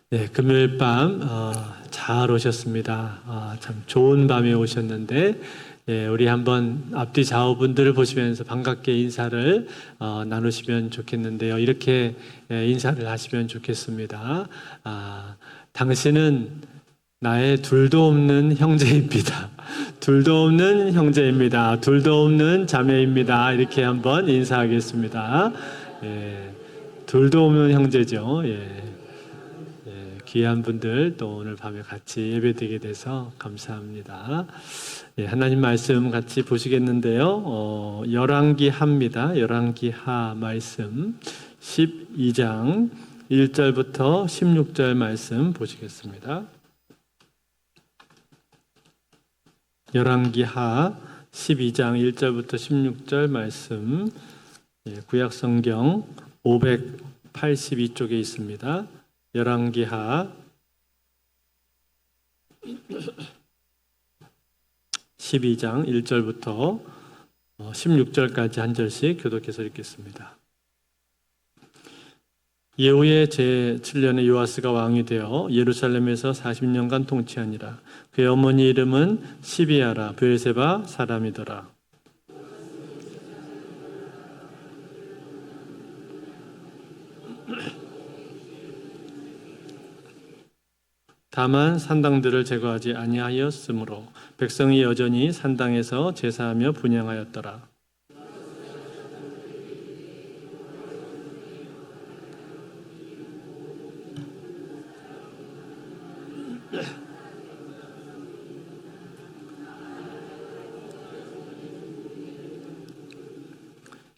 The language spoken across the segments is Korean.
네, 금요일 밤 잘 오셨습니다. 참 좋은 밤에 오셨는데 우리 한번 앞뒤 좌우분들을 보시면서 반갑게 인사를 나누시면 좋겠는데요. 이렇게 인사를 하시면 좋겠습니다. 당신은 나의 둘도 없는 형제입니다. 둘도 없는 형제입니다. 둘도 없는 자매입니다. 이렇게 한번 인사하겠습니다. 예, 둘도 없는 형제죠. 귀한 분들 또 오늘 밤에 같이 예배드리게 돼서 감사합니다. 하나님 말씀 같이 보시겠는데요. 열왕기하입니다. 열왕기하 말씀 12장 1절부터 16절 말씀 보시겠습니다. 열왕기하 12장 1절부터 16절 말씀, 구약성경 582쪽에 있습니다. 열왕기하 12장 1절부터 16절까지 한 절씩 교독해서 읽겠습니다. 예후의 제7년에 요아스가 왕이 되어 예루살렘에서 40년간 통치하니라. 그의 어머니 이름은 시비아라 브엘세바 사람이더라. 다만 산당들을 제거하지 아니하였으므로 백성이 여전히 산당에서 제사하며 분향하였더라.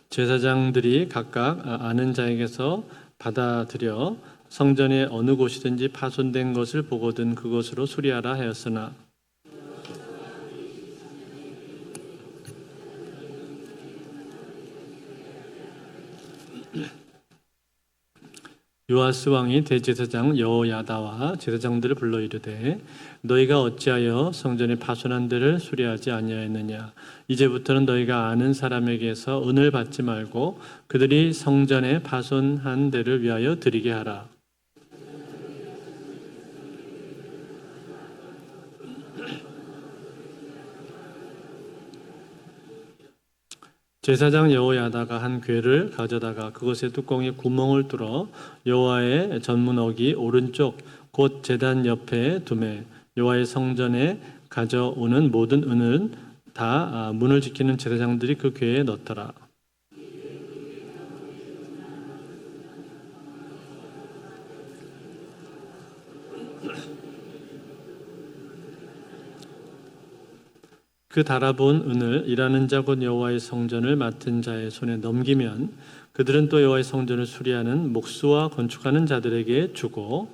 제사장들이 각각 아는 자에게서 받아들여 성전의 어느 곳이든지 파손된 것을 보거든 그것으로 수리하라 하였으나 요아스 왕이 대제사장 여호야다와 제사장들을 불러 이르되 너희가 어찌하여 성전의 파손한 데를 수리하지 아니하였느냐. 이제부터는 너희가 아는 사람에게서 은을 받지 말고 그들이 성전의 파손한 데를 위하여 드리게 하라. 제사장 여호야다가 한 궤를 가져다가 그것의 뚜껑에 구멍을 뚫어 여호와의 전문어기 오른쪽 곧 제단 옆에 두매 여호와의 성전에 가져오는 모든 은은 다 문을 지키는 제사장들이 그 궤에 넣더라. 그 달아본 은을 일하는 자 곧 여호와의 성전을 맡은 자의 손에 넘기면 그들은 또 여호와의 성전을 수리하는 목수와 건축하는 자들에게 주고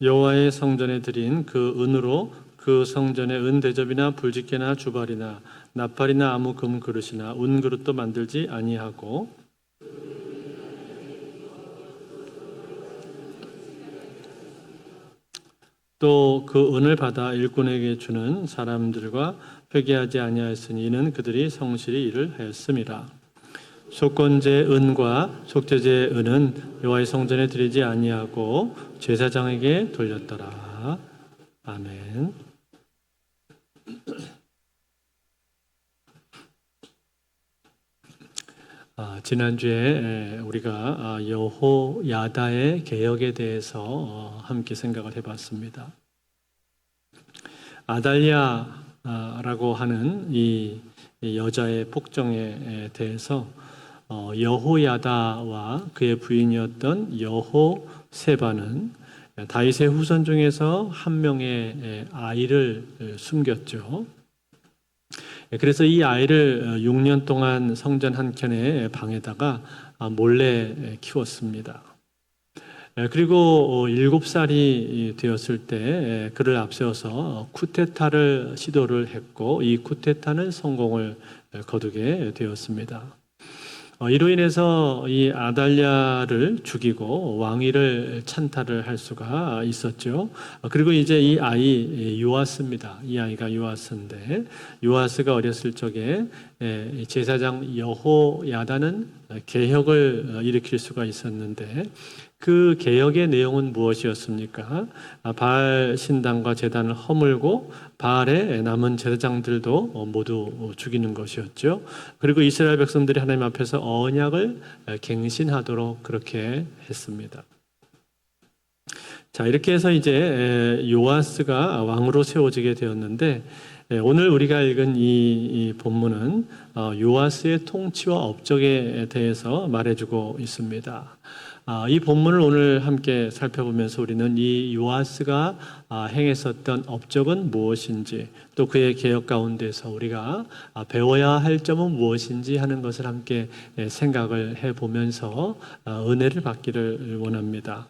여호와의 성전에 드린 그 은으로 그 성전에 은 대접이나 불집게나 주발이나 나팔이나 아무 금 그릇이나 운 그릇도 만들지 아니하고 또 그 은을 받아 일꾼에게 주는 사람들과 회개하지 아니하였으니 이는 그들이 성실히 일을 하였음이라. 속건제 은과 속죄제 은은 여호와의 성전에 드리지 아니하고 제사장에게 돌렸더라. 아멘. 지난주에 우리가 여호야다의 개혁에 대해서 함께 생각을 해봤습니다. 아달랴라고 하는 이 여자의 폭정에 대해서 여호야다와 그의 부인이었던 여호세바는 다윗의 후손 중에서 한 명의 아이를 숨겼죠. 그래서 이 아이를 6년 동안 성전 한켠의 방에다가 몰래 키웠습니다. 그리고 7살이 되었을 때 그를 앞세워서 쿠데타를 시도를 했고 이 쿠데타는 성공을 거두게 되었습니다. 이로 인해서 이 아달랴를 죽이고 왕위를 찬탈을 할 수가 있었죠. 그리고 이제 이 아이 요아스입니다. 이 아이가 요아스인데 요아스가 어렸을 적에 제사장 여호야다는 개혁을 일으킬 수가 있었는데 그 개혁의 내용은 무엇이었습니까? 바알 신당과 제단을 허물고 바알의 남은 제사장들도 모두 죽이는 것이었죠. 그리고 이스라엘 백성들이 하나님 앞에서 언약을 갱신하도록 그렇게 했습니다. 자, 이렇게 해서 이제 요아스가 왕으로 세워지게 되었는데 오늘 우리가 읽은 이 본문은 요아스의 통치와 업적에 대해서 말해주고 있습니다. 이 본문을 오늘 함께 살펴보면서 우리는 이 요아스가 행했었던 업적은 무엇인지 또 그의 개혁 가운데서 우리가 배워야 할 점은 무엇인지 하는 것을 함께 생각을 해보면서 은혜를 받기를 원합니다.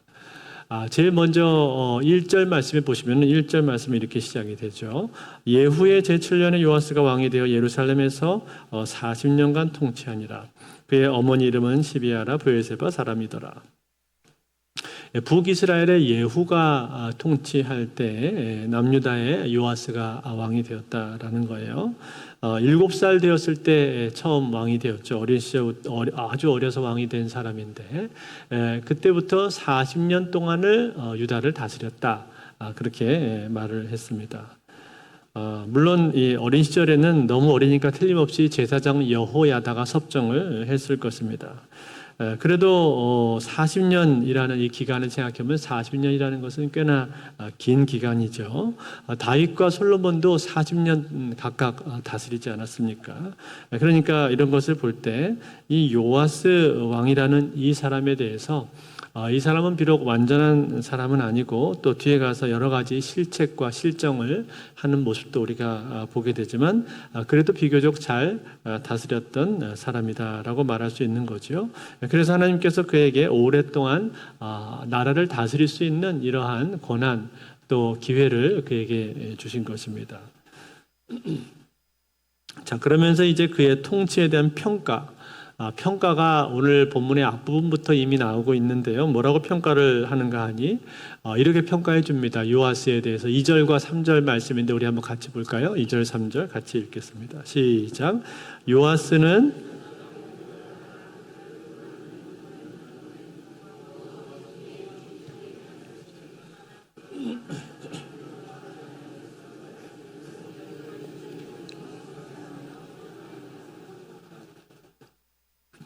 제일 먼저 1절 말씀에 보시면 1절 말씀이 이렇게 시작이 되죠. 예후의 제7년에 요아스가 왕이 되어 예루살렘에서 40년간 통치하니라. 그의 어머니 이름은 시비아라 브엘세바 사람이더라. 북이스라엘의 예후가 통치할 때 남유다의 요아스가 왕이 되었다라는 거예요. 7살 되었을 때 처음 왕이 되었죠. 어린 시절 아주 어려서 왕이 된 사람인데 그때부터 40년 동안을 유다를 다스렸다. 그렇게 말을 했습니다. 물론 이 어린 시절에는 너무 어리니까 틀림없이 제사장 여호야다가 섭정을 했을 것입니다. 그래도 40년이라는 이 기간을 생각해보면 40년이라는 것은 꽤나 긴 기간이죠. 다윗과 솔로몬도 40년 각각 다스리지 않았습니까? 그러니까 이런 것을 볼 때 이 요아스 왕이라는 이 사람에 대해서 이 사람은 비록 완전한 사람은 아니고 또 뒤에 가서 여러 가지 실책과 실정을 하는 모습도 우리가 보게 되지만 그래도 비교적 잘 다스렸던 사람이다라고 말할 수 있는 거죠. 그래서 하나님께서 그에게 오랫동안 나라를 다스릴 수 있는 이러한 권한 또 기회를 그에게 주신 것입니다. 자, 그러면서 이제 그의 통치에 대한 평가가 오늘 본문의 앞부분부터 이미 나오고 있는데요. 뭐라고 평가를 하는가 하니 이렇게 평가해 줍니다. 요아스에 대해서 2절과 3절 말씀인데 우리 한번 같이 볼까요? 2절, 3절 같이 읽겠습니다. 시작. 요아스는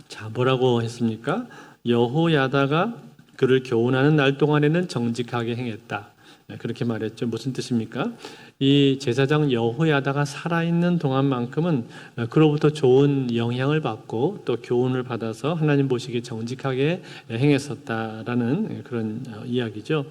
자, 뭐라고 했습니까? 여호야다가 그를 교훈하는 날 동안에는 정직하게 행했다. 그렇게 말했죠. 무슨 뜻입니까? 이 제사장 여호야다가 살아있는 동안만큼은 그로부터 좋은 영향을 받고 또 교훈을 받아서 하나님 보시기에 정직하게 행했었다라는 그런 이야기죠.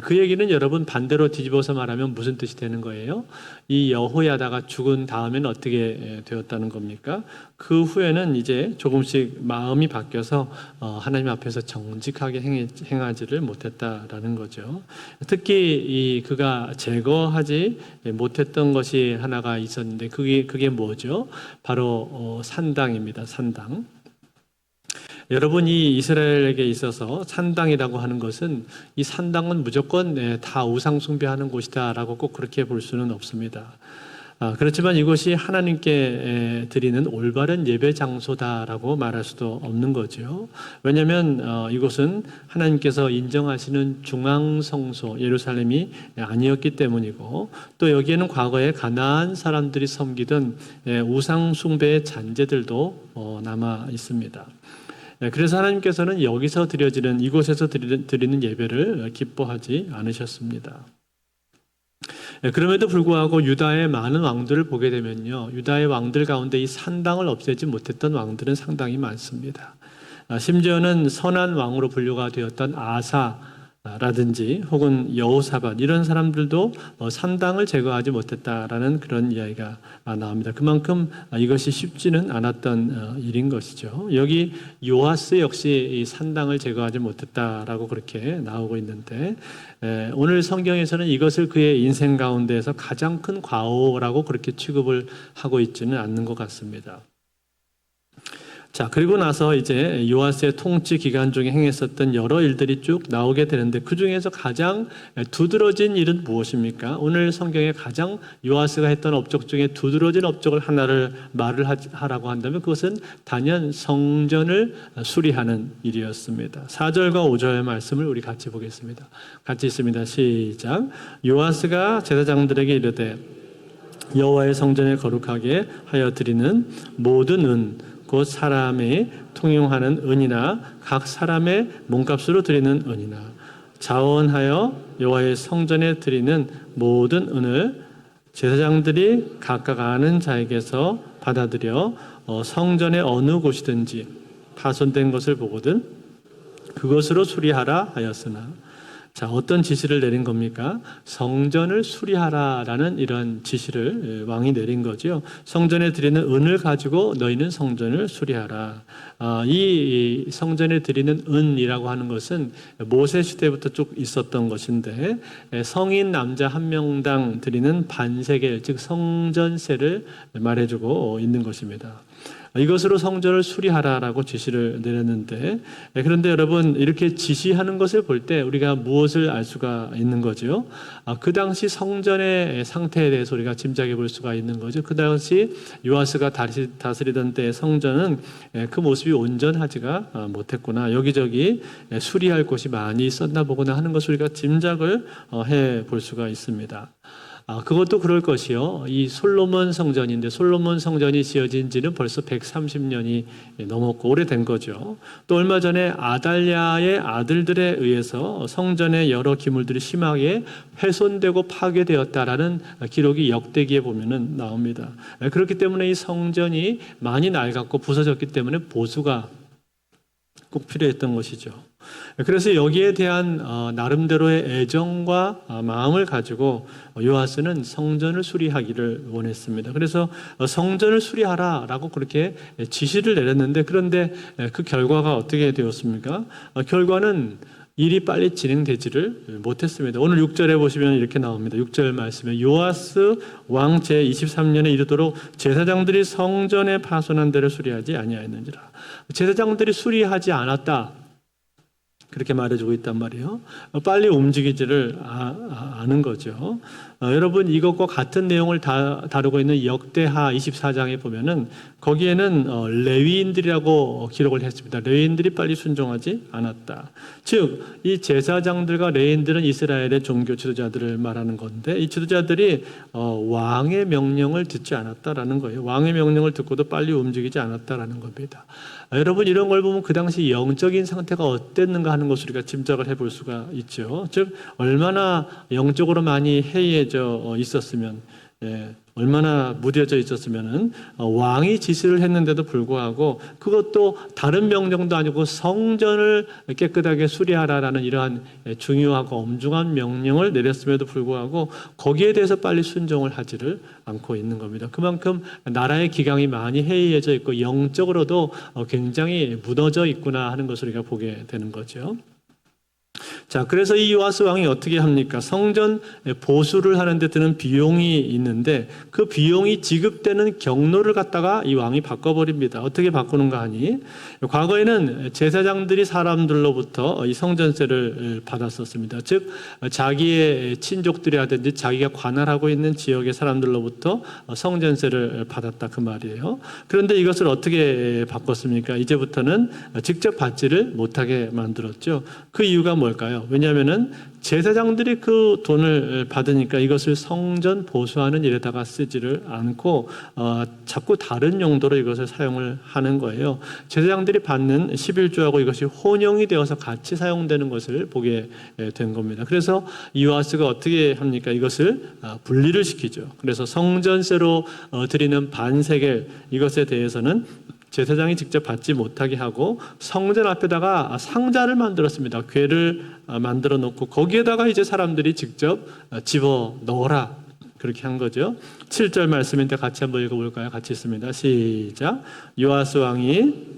그 얘기는 여러분 반대로 뒤집어서 말하면 무슨 뜻이 되는 거예요? 이 여호야다가 죽은 다음에는 어떻게 되었다는 겁니까? 그 후에는 이제 조금씩 마음이 바뀌어서 하나님 앞에서 정직하게 행하지를 못했다라는 거죠. 특히 그가 제거하지 못했던 것이 하나가 있었는데 그게 뭐죠? 바로 산당입니다. 산당. 여러분이 이스라엘에게 있어서 산당이라고 하는 것은 이 산당은 무조건 다 우상 숭배하는 곳이다라고 꼭 그렇게 볼 수는 없습니다. 그렇지만 이것이 하나님께 드리는 올바른 예배 장소다라고 말할 수도 없는 거죠. 왜냐하면 이곳은 하나님께서 인정하시는 중앙성소 예루살렘이 아니었기 때문이고 또 여기에는 과거에 가나안 사람들이 섬기던 우상 숭배의 잔재들도 남아 있습니다. 그래서 하나님께서는 여기서 드려지는 이곳에서 드리는 예배를 기뻐하지 않으셨습니다. 그럼에도 불구하고 유다의 많은 왕들을 보게 되면요, 유다의 왕들 가운데 이 산당을 없애지 못했던 왕들은 상당히 많습니다. 심지어는 선한 왕으로 분류가 되었던 아사라든지 혹은 여호사밧 이런 사람들도 산당을 제거하지 못했다라는 그런 이야기가 나옵니다. 그만큼 이것이 쉽지는 않았던 일인 것이죠. 여기 요아스 역시 이 산당을 제거하지 못했다라고 그렇게 나오고 있는데 오늘 성경에서는 이것을 그의 인생 가운데에서 가장 큰 과오라고 그렇게 취급을 하고 있지는 않는 것 같습니다. 자, 그리고 나서 이제 요아스의 통치 기간 중에 행했었던 여러 일들이 쭉 나오게 되는데 그 중에서 가장 두드러진 일은 무엇입니까? 오늘 성경에 가장 요아스가 했던 업적 중에 두드러진 업적을 하나를 말을 하라고 한다면 그것은 단연 성전을 수리하는 일이었습니다. 4절과 5절 말씀을 우리 같이 보겠습니다. 같이 있습니다. 시작. 요아스가 제사장들에게 이르되 여호와의 성전을 거룩하게 하여 드리는 모든 은 곧 사람이 통용하는 은이나 각 사람의 몸값으로 드리는 은이나 자원하여 여호와의 성전에 드리는 모든 은을 제사장들이 각각 아는 자에게서 받아들여 성전의 어느 곳이든지 파손된 것을 보거든 그것으로 수리하라 하였으나 자, 어떤 지시를 내린 겁니까? 성전을 수리하라라는 이런 지시를 왕이 내린 거죠. 성전에 드리는 은을 가지고 너희는 성전을 수리하라. 이 성전에 드리는 은이라고 하는 것은 모세 시대부터 쭉 있었던 것인데 성인 남자 한 명당 드리는 반세겔, 즉 성전세를 말해주고 있는 것입니다. 이것으로 성전을 수리하라라고 지시를 내렸는데 그런데 여러분 이렇게 지시하는 것을 볼 때 우리가 무엇을 알 수가 있는 거죠? 그 당시 성전의 상태에 대해서 우리가 짐작해 볼 수가 있는 거죠. 그 당시 요아스가 다스리던 때 성전은 그 모습이 온전하지가 못했구나. 여기저기 수리할 곳이 많이 있었나 보구나 하는 것을 우리가 짐작을 해 볼 수가 있습니다. 그것도 그럴 것이요. 이 솔로몬 성전인데 솔로몬 성전이 지어진 지는 벌써 130년이 넘었고 오래된 거죠. 또 얼마 전에 아달랴의 아들들에 의해서 성전의 여러 기물들이 심하게 훼손되고 파괴되었다라는 기록이 역대기에 보면은 나옵니다. 그렇기 때문에 이 성전이 많이 낡았고 부서졌기 때문에 보수가 꼭 필요했던 것이죠. 그래서 여기에 대한 나름대로의 애정과 마음을 가지고 요아스는 성전을 수리하기를 원했습니다. 그래서 성전을 수리하라라고 그렇게 지시를 내렸는데 그런데 그 결과가 어떻게 되었습니까? 결과는 일이 빨리 진행되지를 못했습니다. 오늘 6절에 보시면 이렇게 나옵니다. 6절 말씀에 요아스 왕 제23년에 이르도록 제사장들이 성전에 파손한 데를 수리하지 아니하였는지라. 제사장들이 수리하지 않았다. 그렇게 말해주고 있단 말이에요. 빨리 움직이지를 않은 거죠. 여러분 이것과 같은 내용을 다루고 있는 역대하 24장에 보면은 거기에는 레위인들이라고 기록을 했습니다. 레위인들이 빨리 순종하지 않았다. 즉 이 제사장들과 레위인들은 이스라엘의 종교 지도자들을 말하는 건데 이 지도자들이 왕의 명령을 듣지 않았다라는 거예요. 왕의 명령을 듣고도 빨리 움직이지 않았다라는 겁니다. 여러분 이런 걸 보면 그 당시 영적인 상태가 어땠는가 하는 것을 우리가 짐작을 해볼 수가 있죠. 즉 얼마나 영적으로 많이 해이해져 있었으면 얼마나 무뎌져 있었으면은 왕이 지시를 했는데도 불구하고 그것도 다른 명령도 아니고 성전을 깨끗하게 수리하라라는 이러한 중요하고 엄중한 명령을 내렸음에도 불구하고 거기에 대해서 빨리 순종을 하지를 않고 있는 겁니다. 그만큼 나라의 기강이 많이 해이해져 있고 영적으로도 굉장히 무너져 있구나 하는 것을 우리가 보게 되는 거죠. 자, 그래서 이 요아스 왕이 어떻게 합니까? 성전 보수를 하는데 드는 비용이 있는데 그 비용이 지급되는 경로를 갖다가 이 왕이 바꿔버립니다. 어떻게 바꾸는가 하니 과거에는 제사장들이 사람들로부터 이 성전세를 받았었습니다. 즉 자기의 친족들이라든지 자기가 관할하고 있는 지역의 사람들로부터 성전세를 받았다 그 말이에요. 그런데 이것을 어떻게 바꿨습니까? 이제부터는 직접 받지를 못하게 만들었죠. 그 이유가 뭘까요? 왜냐하면은 제사장들이 그 돈을 받으니까 이것을 성전 보수하는 일에다가 쓰지를 않고 자꾸 다른 용도로 이것을 사용을 하는 거예요. 제사장들이 받는 11조하고 이것이 혼용이 되어서 같이 사용되는 것을 보게 된 겁니다. 그래서 요아스가 어떻게 합니까? 이것을 분리를 시키죠. 그래서 성전세로 드리는 반세겔 이것에 대해서는 제사장이 직접 받지 못하게 하고 성전 앞에다가 상자를 만들었습니다. 궤를 만들어 놓고 거기에다가 이제 사람들이 직접 집어 넣어라. 그렇게 한 거죠. 7절 말씀인데 같이 한번 읽어볼까요? 같이 있습니다. 시작. 요아스 왕이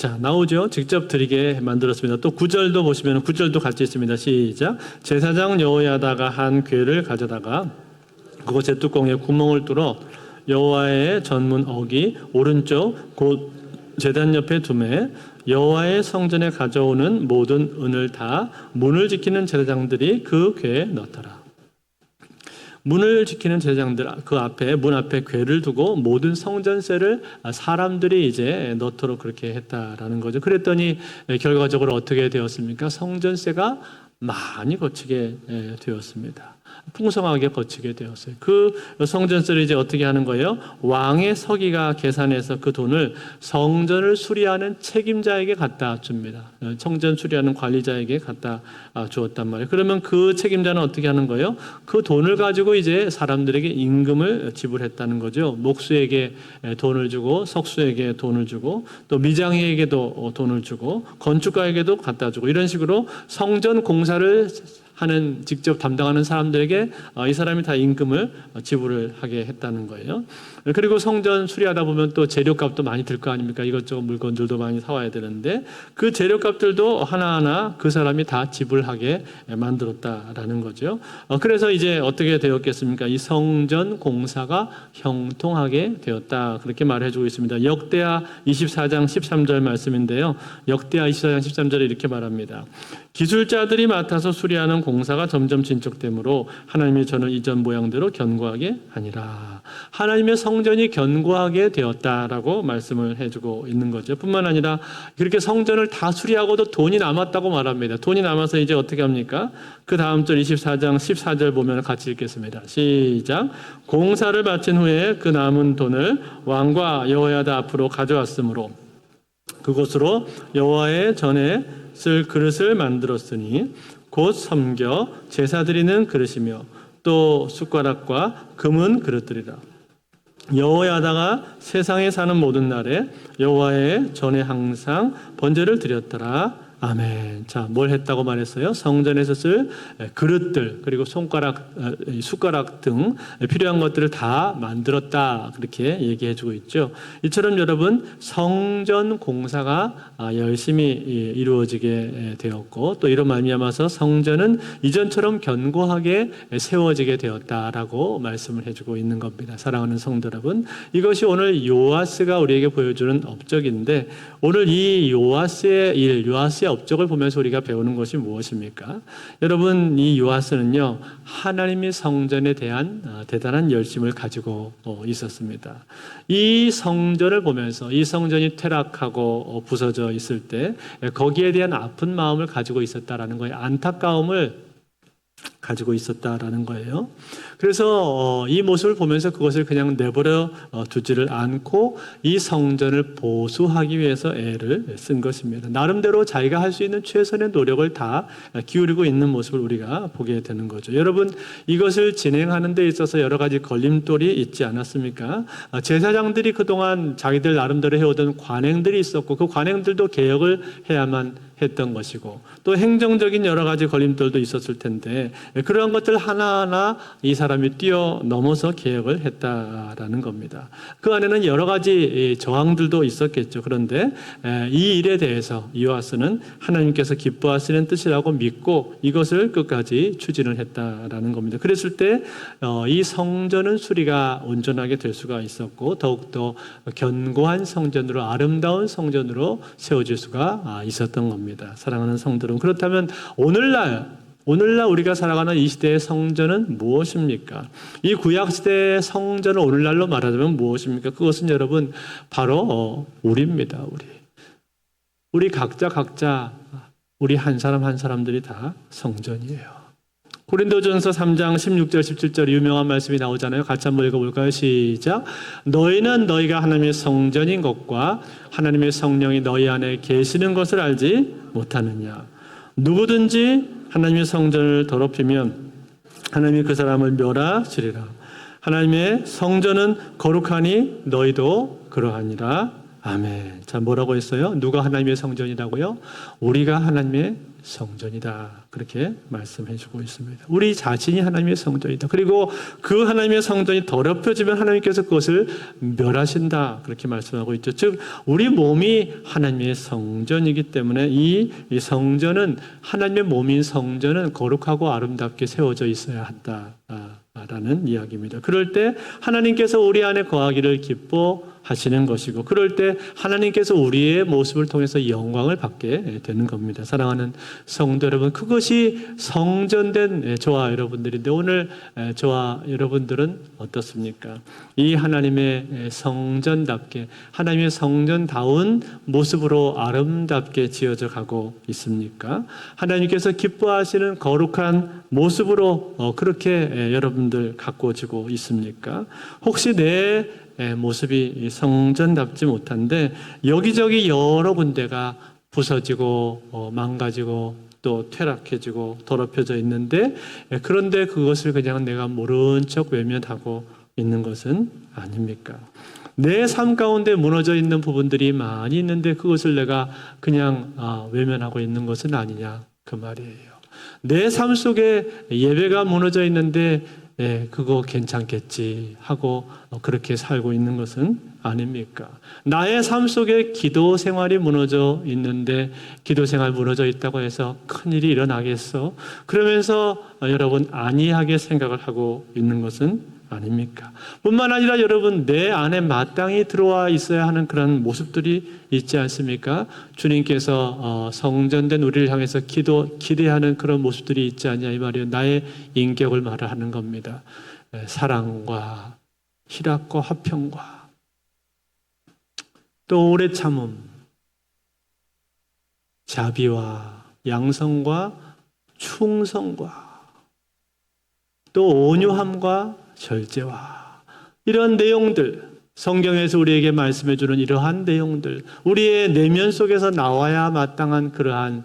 자, 나오죠. 직접 드리게 만들었습니다. 또 9절도 보시면 9절도 같이 있습니다. 시작. 제사장 여호야다가 한 궤를 가져다가 그곳에 뚜껑에 구멍을 뚫어 여호와의 전문 어기 오른쪽 곧 제단 옆에 두매 여호와의 성전에 가져오는 모든 은을 다 문을 지키는 제사장들이 그 궤에 넣더라. 문을 지키는 제사장들 그 앞에 문 앞에 궤를 두고 모든 성전세를 사람들이 이제 넣도록 그렇게 했다라는 거죠. 그랬더니 결과적으로 어떻게 되었습니까? 성전세가 많이 거치게 되었습니다. 풍성하게 거치게 되었어요. 그 성전세를 이제 어떻게 하는 거예요? 왕의 서기가 계산해서 그 돈을 성전을 수리하는 책임자에게 갖다 줍니다. 성전 수리하는 관리자에게 갖다 주었단 말이에요. 그러면 그 책임자는 어떻게 하는 거예요? 그 돈을 가지고 이제 사람들에게 임금을 지불했다는 거죠. 목수에게 돈을 주고 석수에게 돈을 주고 또 미장이에게도 돈을 주고 건축가에게도 갖다 주고 이런 식으로 성전 공사를 하는 직접 담당하는 사람들에게 이 사람이 다 임금을 지불을 하게 했다는 거예요. 그리고 성전 수리하다 보면 또 재료값도 많이 들 거 아닙니까? 이것저것 물건들도 많이 사와야 되는데 그 재료값들도 하나하나 그 사람이 다 지불하게 만들었다라는 거죠. 그래서 이제 어떻게 되었겠습니까? 이 성전 공사가 형통하게 되었다. 그렇게 말해주고 있습니다. 역대하 24장 13절 말씀인데요. 역대하 24장 13절에 이렇게 말합니다. 기술자들이 맡아서 수리하는 공사가 점점 진척되므로 하나님이 저는 이전 모양대로 견고하게 하니라. 하나님의 성전이 견고하게 되었다라고 말씀을 해주고 있는 거죠. 뿐만 아니라 그렇게 성전을 다 수리하고도 돈이 남았다고 말합니다. 돈이 남아서 이제 어떻게 합니까? 그 다음 절 24장 14절 보면 같이 읽겠습니다. 시작. 공사를 마친 후에 그 남은 돈을 왕과 여호야다 앞으로 가져왔으므로 그곳으로 여호와의 전에 쓸 그릇을 만들었으니 곧 섬겨 제사 드리는 그릇이며 또 숟가락과 금은 그릇들이라. 여호야다가 세상에 사는 모든 날에 여호와의 전에 항상 번제를 드렸더라. 아멘. 자, 뭘 했다고 말했어요? 성전에서 쓸 그릇들 그리고 손가락, 숟가락 등 필요한 것들을 다 만들었다. 그렇게 얘기해주고 있죠. 이처럼 여러분 성전 공사가 열심히 이루어지게 되었고 또 이런 말미암아서 성전은 이전처럼 견고하게 세워지게 되었다라고 말씀을 해주고 있는 겁니다. 사랑하는 성도 여러분, 이것이 오늘 요아스가 우리에게 보여주는 업적인데 오늘 이 요아스의 일, 요아스의 업적을 보면서 우리가 배우는 것이 무엇입니까? 여러분, 이 요아스는요 하나님의 성전에 대한 대단한 열심을 가지고 있었습니다. 이 성전을 보면서 이 성전이 퇴락하고 부서져 있을 때 거기에 대한 아픈 마음을 가지고 있었다라는 거예요. 안타까움을 가지고 있었다라는 거예요. 그래서 이 모습을 보면서 그것을 그냥 내버려 두지를 않고 이 성전을 보수하기 위해서 애를 쓴 것입니다. 나름대로 자기가 할 수 있는 최선의 노력을 다 기울이고 있는 모습을 우리가 보게 되는 거죠. 여러분, 이것을 진행하는 데 있어서 여러 가지 걸림돌이 있지 않았습니까? 제사장들이 그동안 자기들 나름대로 해오던 관행들이 있었고 그 관행들도 개혁을 해야만 했던 것이고 또 행정적인 여러 가지 걸림돌도 있었을 텐데 그러한 것들 하나하나 이 사람이 뛰어넘어서 개혁을 했다라는 겁니다. 그 안에는 여러 가지 저항들도 있었겠죠. 그런데 이 일에 대해서 요아스는 하나님께서 기뻐하시는 뜻이라고 믿고 이것을 끝까지 추진을 했다라는 겁니다. 그랬을 때 이 성전은 수리가 온전하게 될 수가 있었고 더욱더 견고한 성전으로 아름다운 성전으로 세워질 수가 있었던 겁니다. 사랑하는 성도들, 그렇다면 오늘날 우리가 살아가는 이 시대의 성전은 무엇입니까? 이 구약시대의 성전을 오늘날로 말하자면 무엇입니까? 그것은 여러분 바로 우리입니다. 우리 각자 우리 한 사람 한 사람들이 다 성전이에요. 고린도전서 3장 16절 17절 유명한 말씀이 나오잖아요. 같이 한번 읽어볼까요? 시작. 너희는 너희가 하나님의 성전인 것과 하나님의 성령이 너희 안에 계시는 것을 알지 못하느냐. 누구든지 하나님의 성전을 더럽히면 하나님이 그 사람을 멸하시리라. 하나님의 성전은 거룩하니 너희도 그러하니라. 아멘. 자, 뭐라고 했어요? 누가 하나님의 성전이라고요? 우리가 하나님의 성전이다. 그렇게 말씀해 주고 있습니다. 우리 자신이 하나님의 성전이다. 그리고 그 하나님의 성전이 더럽혀지면 하나님께서 그것을 멸하신다. 그렇게 말씀하고 있죠. 즉, 우리 몸이 하나님의 성전이기 때문에 이 성전은, 하나님의 몸인 성전은 거룩하고 아름답게 세워져 있어야 한다. 라는 이야기입니다. 그럴 때 하나님께서 우리 안에 거하기를 기뻐하시는 것이고, 그럴 때 하나님께서 우리의 모습을 통해서 영광을 받게 되는 겁니다. 사랑하는 성도 여러분, 그것이 성전된 저와 여러분들인데, 오늘 저와 여러분들은 어떻습니까? 이 하나님의 성전답게, 하나님의 성전다운 모습으로 아름답게 지어져 가고 있습니까? 하나님께서 기뻐하시는 거룩한 모습으로 그렇게 여러분들 가꾸어지고 있습니까? 혹시 내 모습이 성전답지 못한데 여기저기 여러 군데가 부서지고 망가지고 또 퇴락해지고 더럽혀져 있는데, 그런데 그것을 그냥 내가 모른 척 외면하고 있는 것은 아닙니까? 내 삶 가운데 무너져 있는 부분들이 많이 있는데 그것을 내가 그냥 외면하고 있는 것은 아니냐, 그 말이에요. 내 삶 속에 예배가 무너져 있는데 그거 괜찮겠지 하고 그렇게 살고 있는 것은 아닙니까? 나의 삶 속에 기도 생활이 무너져 있는데 기도 생활 무너져 있다고 해서 큰일이 일어나겠어? 그러면서 여러분 안이하게 생각을 하고 있는 것은 아닙니까? 뿐만 아니라 여러분 내 안에 마땅히 들어와 있어야 하는 그런 모습들이 있지 않습니까? 주님께서 성전된 우리를 향해서 기대하는 그런 모습들이 있지 않냐 이 말이에요. 나의 인격을 말하는 겁니다. 사랑과 희락과 화평과 또 오래 참음, 자비와 양성과 충성과 또 온유함과 절제와 이런 내용들, 성경에서 우리에게 말씀해 주는 이러한 내용들, 우리의 내면 속에서 나와야 마땅한 그러한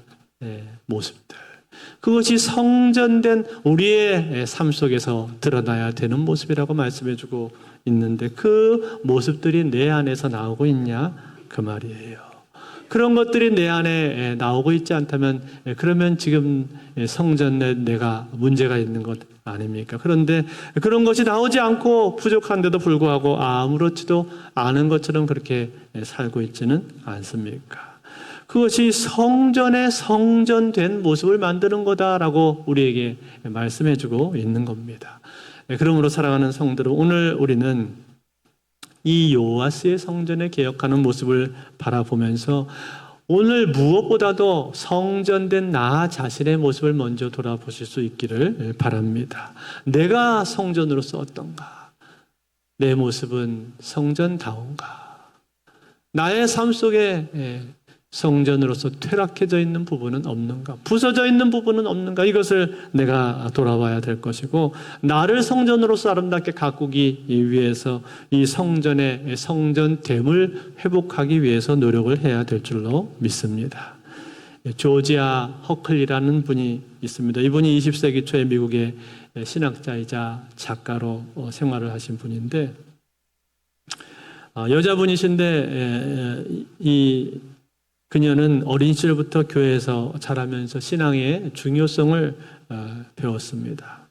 모습들, 그것이 성전된 우리의 삶 속에서 드러나야 되는 모습이라고 말씀해 주고 있는데 그 모습들이 내 안에서 나오고 있냐 그 말이에요. 그런 것들이 내 안에 나오고 있지 않다면 그러면 지금 성전에 내가 문제가 있는 것 아닙니까? 그런데 그런 것이 나오지 않고 부족한데도 불구하고 아무렇지도 않은 것처럼 그렇게 살고 있지는 않습니까? 그것이 성전의 성전된 모습을 만드는 거다라고 우리에게 말씀해주고 있는 겁니다. 그러므로 사랑하는 성도들, 오늘 우리는 이 여호와스의 성전에 개혁하는 모습을 바라보면서 오늘 무엇보다도 성전된 나 자신의 모습을 먼저 돌아보실 수 있기를 바랍니다. 내가 성전으로서 어떤가? 내 모습은 성전다운가? 나의 삶 속에 성전으로서 퇴락해져 있는 부분은 없는가? 부서져 있는 부분은 없는가? 이것을 내가 돌아봐야 될 것이고, 나를 성전으로서 아름답게 가꾸기 위해서 이 성전의 성전됨을 회복하기 위해서 노력을 해야 될 줄로 믿습니다. 조지아 허클리라는 분이 있습니다. 이분이 20세기 초에 미국의 신학자이자 작가로 생활을 하신 분인데, 여자분이신데 그녀는 어린 시절부터 교회에서 자라면서 신앙의 중요성을 배웠습니다.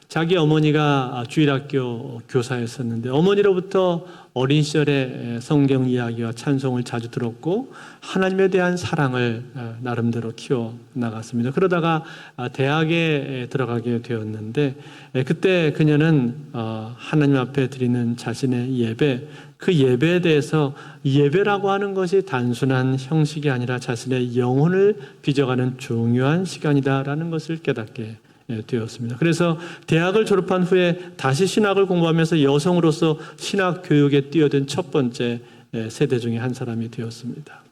자기 어머니가 주일학교 교사였었는데 어머니로부터 어린 시절에 성경 이야기와 찬송을 자주 들었고 하나님에 대한 사랑을 나름대로 키워나갔습니다. 그러다가 대학에 들어가게 되었는데 그때 그녀는 하나님 앞에 드리는 자신의 예배, 그 예배에 대해서 예배라고 하는 것이 단순한 형식이 아니라 자신의 영혼을 빚어가는 중요한 시간이다라는 것을 깨닫게 되었습니다. 그래서 대학을 졸업한 후에 다시 신학을 공부하면서 여성으로서 신학 교육에 뛰어든 첫 번째 세대 중에 한 사람이 되었습니다.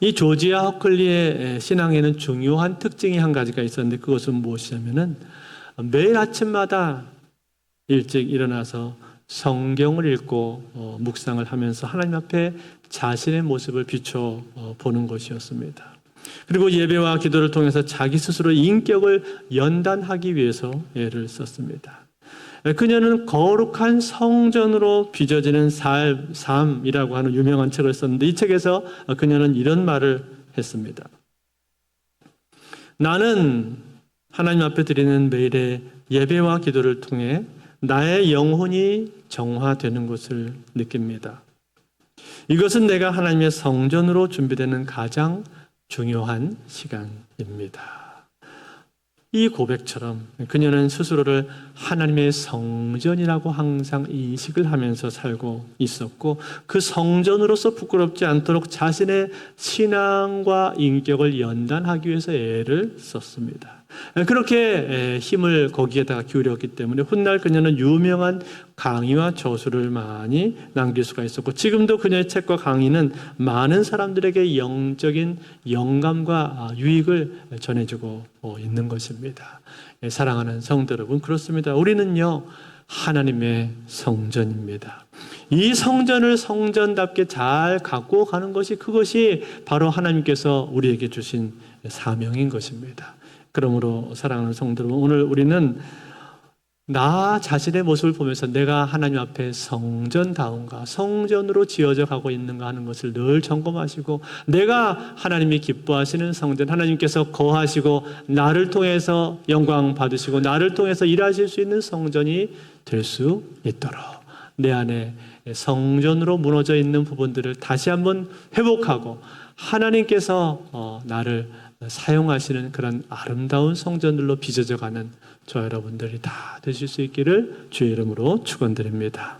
이 조지아 허클리의 신앙에는 중요한 특징이 한 가지가 있었는데 그것은 무엇이냐면은 매일 아침마다 일찍 일어나서 성경을 읽고 묵상을 하면서 하나님 앞에 자신의 모습을 비춰 보는 것이었습니다. 그리고 예배와 기도를 통해서 자기 스스로 인격을 연단하기 위해서 애를 썼습니다. 그녀는 거룩한 성전으로 빚어지는 삶이라고 하는 유명한 책을 썼는데 이 책에서 그녀는 이런 말을 했습니다. 나는 하나님 앞에 드리는 매일의 예배와 기도를 통해 나의 영혼이 정화되는 것을 느낍니다. 이것은 내가 하나님의 성전으로 준비되는 가장 중요한 시간입니다. 이 고백처럼 그녀는 스스로를 하나님의 성전이라고 항상 인식을 하면서 살고 있었고 그 성전으로서 부끄럽지 않도록 자신의 신앙과 인격을 연단하기 위해서 애를 썼습니다. 그렇게 힘을 거기에다가 기울였기 때문에 훗날 그녀는 유명한 강의와 저술을 많이 남길 수가 있었고 지금도 그녀의 책과 강의는 많은 사람들에게 영적인 영감과 유익을 전해주고 있는 것입니다. 사랑하는 성도 여러분, 그렇습니다. 우리는요 하나님의 성전입니다. 이 성전을 성전답게 잘 갖고 가는 것이 그것이 바로 하나님께서 우리에게 주신 사명인 것입니다. 그러므로 사랑하는 성도 여러분, 오늘 우리는 나 자신의 모습을 보면서 내가 하나님 앞에 성전다운가, 성전으로 지어져 가고 있는가 하는 것을 늘 점검하시고 내가 하나님이 기뻐하시는 성전, 하나님께서 거하시고 나를 통해서 영광 받으시고 나를 통해서 일하실 수 있는 성전이 될 수 있도록 내 안에 성전으로 무너져 있는 부분들을 다시 한번 회복하고 하나님께서 나를 사용하시는 그런 아름다운 성전들로 빚어져 가는 저 여러분들이 다 되실 수 있기를 주의 이름으로 축원드립니다.